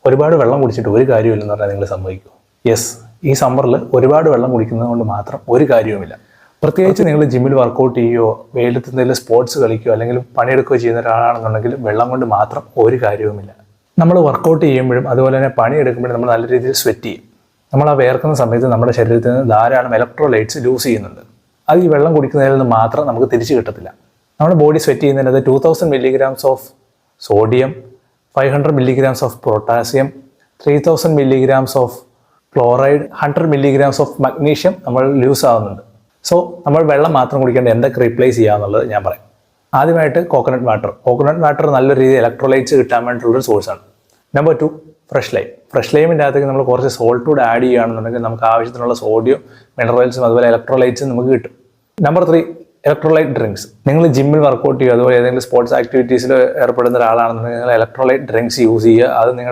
ഒരുപാട് വെള്ളം കുടിച്ചിട്ട് ഒരു കാര്യമില്ലെന്ന് പറഞ്ഞാൽ നിങ്ങൾ സമ്മതിക്കുമോ? യെസ്, ഈ സമ്മറിൽ ഒരുപാട് വെള്ളം കുടിക്കുന്നത് കൊണ്ട് മാത്രം ഒരു കാര്യവുമില്ല. പ്രത്യേകിച്ച് നിങ്ങൾ ജിമ്മിൽ വർക്കൗട്ട് ചെയ്യുകയോ വെയിലത്ത് എന്തെങ്കിലും സ്പോർട്സ് കളിക്കുകയോ അല്ലെങ്കിൽ പണിയെടുക്കുകയോ ചെയ്യുന്ന ഒരാളാണെന്നുണ്ടെങ്കിൽ വെള്ളം കൊണ്ട് മാത്രം ഒരു കാര്യവുമില്ല. നമ്മൾ വർക്കൗട്ട് ചെയ്യുമ്പോഴും അതുപോലെ തന്നെ പണിയെടുക്കുമ്പോഴും നമ്മൾ നല്ല രീതിയിൽ സ്വെറ്റ് ചെയ്യും. നമ്മൾ ആ വേർക്കുന്ന സമയത്ത് നമ്മുടെ ശരീരത്തിൽ നിന്ന് ധാരാളം ഇലക്ട്രോലൈറ്റ്സ് ലൂസ് ചെയ്യുന്നുണ്ട്. അത് ഈ വെള്ളം കുടിക്കുന്നതിൽ നിന്ന് മാത്രം നമുക്ക് തിരിച്ചു കിട്ടത്തില്ല. നമ്മുടെ ബോഡി സ്വെറ്റ് ചെയ്യുന്നതിനകത്ത് 2000 milligrams of sodium, 500 milligrams of potassium, 3000 milligrams of chloride, 100 milligrams of magnesium നമ്മൾ ലൂസ് ആവുന്നുണ്ട്. സോ നമ്മൾ വെള്ളം മാത്രം കുടിക്കേണ്ട എന്തൊക്കെ റീപ്ലേസ് ചെയ്യാന്നുള്ളത് ഞാൻ പറയാം. ആദ്യമായിട്ട് കോക്കനട്ട് വാട്ടർ നല്ലൊരു രീതിയിൽ ഇലക്ട്രോലൈറ്റ്സ് കിട്ടാൻ വേണ്ടിയിട്ടുള്ളൊരു സോഴ്സാണ്. നമ്പർ 2, ഫ്രഷ് ലൈമിൻ്റെ അകത്തേക്ക് നമ്മൾ കുറച്ച് സോൾട്ട് കൂടെ ആഡ് ചെയ്യുകയാണെന്നുണ്ടെങ്കിൽ നമുക്ക് ആവശ്യത്തിനുള്ള സോഡിയം, മിനറൽസും അതുപോലെ ഇലക്ട്രോലൈറ്റ്സും നമുക്ക് കിട്ടും. Number 3, electrolyte drinks. നിങ്ങൾ ജിമ്മിൽ വർക്കൗട്ട് ചെയ്യുക അതുപോലെ ഏതെങ്കിലും സ്പോർട്സ് ആക്ടിവിറ്റീസിൽ ഏർപ്പെടുന്ന ഒരാളാണെന്നുണ്ടെങ്കിൽ നിങ്ങൾ ഇലക്ട്രോലൈറ്റ് ഡ്രിങ്ക്സ് യൂസ് ചെയ്യുക. അത് നിങ്ങളുടെ